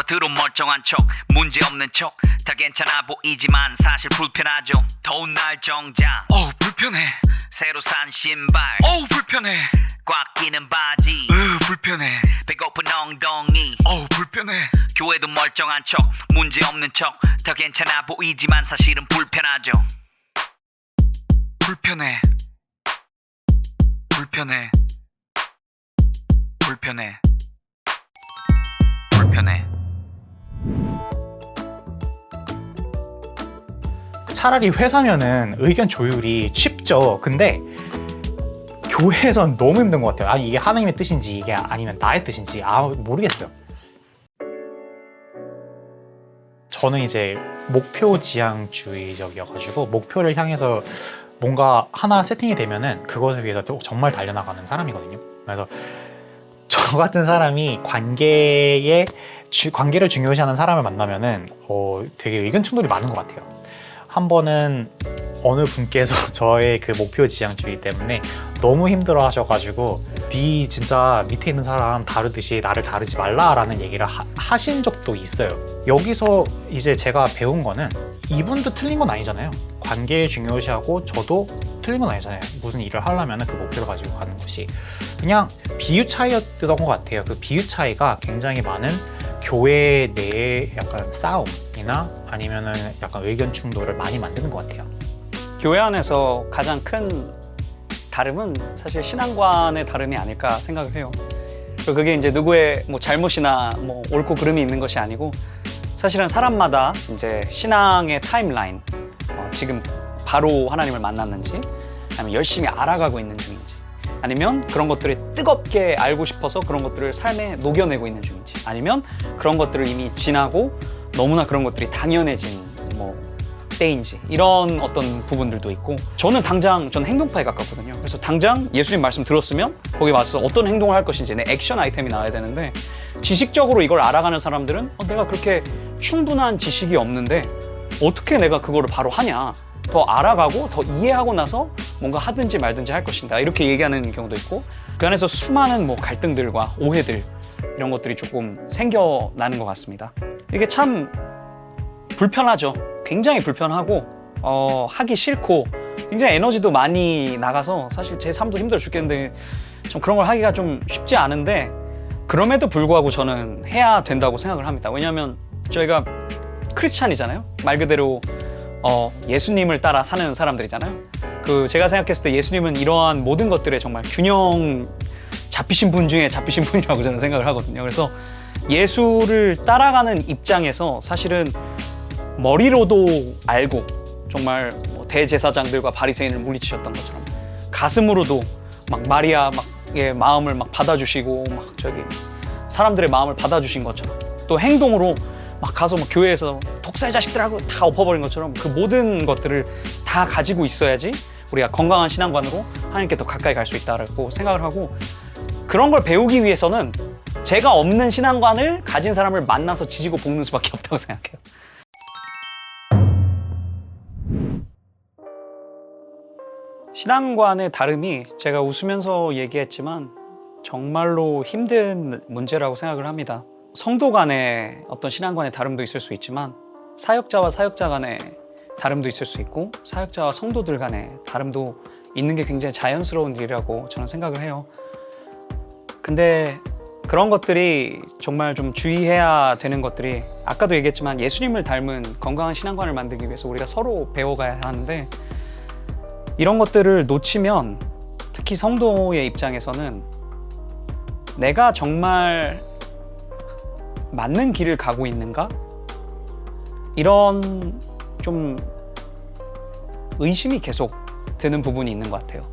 겉으로 멀쩡한 척 문제없는 척 다 괜찮아 보이지만 사실 불편하죠. 더운 날 정장 어우 불편해. 새로 산 신발 어우 불편해. 꽉 끼는 바지 불편해. 배고픈 엉덩이 어우 불편해. 교회도 멀쩡한 척 문제없는 척 다 괜찮아 보이지만 사실은 불편하죠. 불편해. 불편해. 불편해. 불편해. 차라리 회사면은 의견 조율이 쉽죠. 근데 교회에선 너무 힘든 것 같아요. 아니 이게 하나님의 뜻인지 이게 아니면 나의 뜻인지 모르겠어요. 저는 이제 목표 지향주의적이어가지고 목표를 향해서 뭔가 하나 세팅이 되면은 그것을 위해서 정말 달려나가는 사람이거든요. 그래서 저 같은 사람이 관계를 중요시하는 사람을 만나면은 되게 의견 충돌이 많은 것 같아요. 한 번은 어느 분께서 저의 그 목표 지향주의 때문에 너무 힘들어 하셔가지고 네 진짜 밑에 있는 사람 다루듯이 나를 다루지 말라라는 얘기를 하신 적도 있어요. 여기서 이제 제가 배운 거는 이분도 틀린 건 아니잖아요. 관계 중요시하고 저도 틀린 건 아니잖아요. 무슨 일을 하려면 그 목표를 가지고 가는 것이 그냥 비유 차이였던 것 같아요. 그 비유 차이가 굉장히 많은 교회 내의 약간 싸움이나 아니면은 약간 의견 충돌을 많이 만드는 것 같아요. 교회 안에서 가장 큰 다름은 사실 신앙관의 다름이 아닐까 생각을 해요. 그게 이제 누구의 뭐 잘못이나 뭐 옳고 그름이 있는 것이 아니고 사실은 사람마다 이제 신앙의 타임라인, 지금 바로 하나님을 만났는지 아니면 열심히 알아가고 있는 중인지 아니면 그런 것들을 뜨겁게 알고 싶어서 그런 것들을 삶에 녹여내고 있는 중인지 아니면 그런 것들을 이미 지나고 너무나 그런 것들이 당연해진 때인지 이런 어떤 부분들도 있고 저는 행동파에 가깝거든요. 그래서 당장 예수님 말씀 들었으면 거기 와서 어떤 행동을 할 것인지 내 액션 아이템이 나와야 되는데 지식적으로 이걸 알아가는 사람들은 내가 그렇게 충분한 지식이 없는데 어떻게 내가 그거를 바로 하냐, 더 알아가고 더 이해하고 나서 뭔가 하든지 말든지 할 것인가 이렇게 얘기하는 경우도 있고 그 안에서 수많은 갈등들과 오해들 이런 것들이 조금 생겨나는 것 같습니다. 이게 참 불편하죠. 굉장히 불편하고 하기 싫고 굉장히 에너지도 많이 나가서 사실 제 삶도 힘들어 죽겠는데 좀 그런 걸 하기가 좀 쉽지 않은데 그럼에도 불구하고 저는 해야 된다고 생각을 합니다. 왜냐하면 저희가 크리스찬이잖아요. 말 그대로 예수님을 따라 사는 사람들이잖아요. 제가 생각했을 때 예수님은 이러한 모든 것들에 정말 균형 잡히신 분 중에 잡히신 분이라고 저는 생각을 하거든요. 그래서 예수를 따라가는 입장에서 사실은 머리로도 알고 정말 대제사장들과 바리새인을 물리치셨던 것처럼 가슴으로도 마리아의 마음을 받아주시고 사람들의 마음을 받아주신 것처럼 또 행동으로 가서 교회에서 독사의 자식들하고 다 엎어버린 것처럼 그 모든 것들을 다 가지고 있어야지 우리가 건강한 신앙관으로 하나님께 더 가까이 갈 수 있다고 생각을 하고 그런 걸 배우기 위해서는 제가 없는 신앙관을 가진 사람을 만나서 지지고 볶는 수밖에 없다고 생각해요. 신앙관의 다름이 제가 웃으면서 얘기했지만 정말로 힘든 문제라고 생각을 합니다. 성도 간의 어떤 신앙관의 다름도 있을 수 있지만 사역자와 사역자 간의 다름도 있을 수 있고 사역자와 성도들 간의 다름도 있는 게 굉장히 자연스러운 일이라고 저는 생각을 해요. 근데 그런 것들이 정말 좀 주의해야 되는 것들이 아까도 얘기했지만 예수님을 닮은 건강한 신앙관을 만들기 위해서 우리가 서로 배워가야 하는데 이런 것들을 놓치면 특히 성도의 입장에서는 내가 정말 맞는 길을 가고 있는가? 이런 좀 의심이 계속 드는 부분이 있는 것 같아요.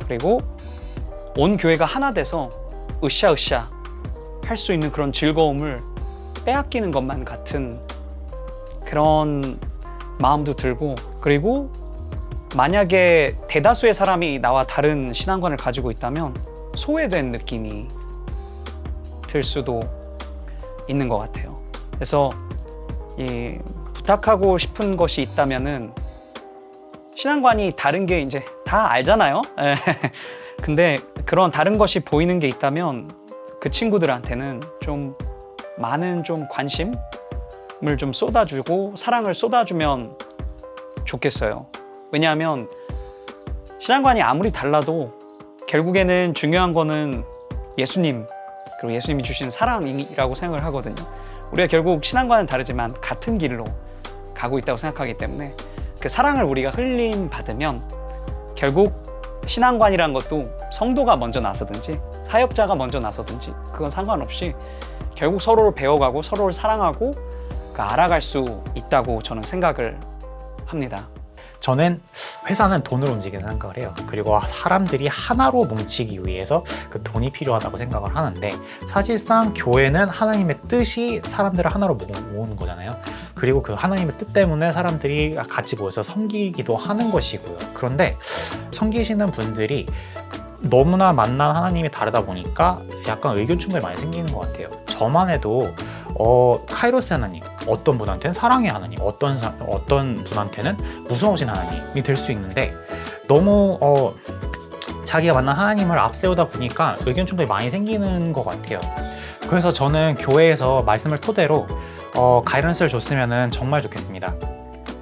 그리고 온 교회가 하나 돼서 으쌰으쌰 할 수 있는 그런 즐거움을 빼앗기는 것만 같은 그런 마음도 들고 그리고 만약에 대다수의 사람이 나와 다른 신앙관을 가지고 있다면 소외된 느낌이 들 수도 있는 것 같아요. 그래서 부탁하고 싶은 것이 있다면은 신앙관이 다른 게 이제 다 알잖아요. 근데 그런 다른 것이 보이는 게 있다면 그 친구들한테는 좀 많은 좀 관심을 좀 쏟아주고 사랑을 쏟아주면 좋겠어요. 왜냐하면 신앙관이 아무리 달라도 결국에는 중요한 거는 예수님, 그리고 예수님이 주신 사랑이라고 생각을 하거든요. 우리가 결국 신앙과는 다르지만 같은 길로 가고 있다고 생각하기 때문에 그 사랑을 우리가 흘림 받으면 결국 신앙관이라는 것도 성도가 먼저 나서든지 사역자가 먼저 나서든지 그건 상관없이 결국 서로를 배워가고 서로를 사랑하고 알아갈 수 있다고 저는 생각을 합니다. 저는 회사는 돈으로 움직이는 생각을 해요. 그리고 사람들이 하나로 뭉치기 위해서 그 돈이 필요하다고 생각을 하는데 사실상 교회는 하나님의 뜻이 사람들을 하나로 모으는 거잖아요. 그리고 그 하나님의 뜻 때문에 사람들이 같이 모여서 섬기기도 하는 것이고요. 그런데 섬기시는 분들이 너무나 만난 하나님이 다르다 보니까 약간 의견 충돌이 많이 생기는 것 같아요. 저만 해도 카이로스 하나님, 어떤 분한테는 사랑의 하나님, 어떤 분한테는 무서우신 하나님이 될 수 있는데 너무 자기가 만난 하나님을 앞세우다 보니까 의견 충돌이 많이 생기는 것 같아요. 그래서 저는 교회에서 말씀을 토대로 가이던스를 줬으면 정말 좋겠습니다.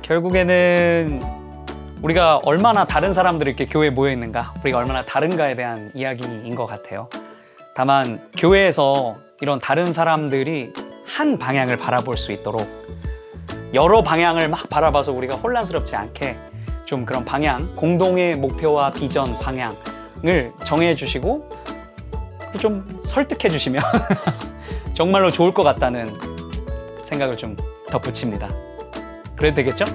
결국에는 우리가 얼마나 다른 사람들이 이렇게 교회에 모여 있는가, 우리가 얼마나 다른가에 대한 이야기인 것 같아요. 다만 교회에서 이런 다른 사람들이 한 방향을 바라볼 수 있도록 여러 방향을 막 바라봐서 우리가 혼란스럽지 않게 좀 그런 방향, 공동의 목표와 비전 방향을 정해 주시고 좀 설득해 주시면 정말로 좋을 것 같다는 생각을 좀 덧붙입니다. 그래도 되겠죠?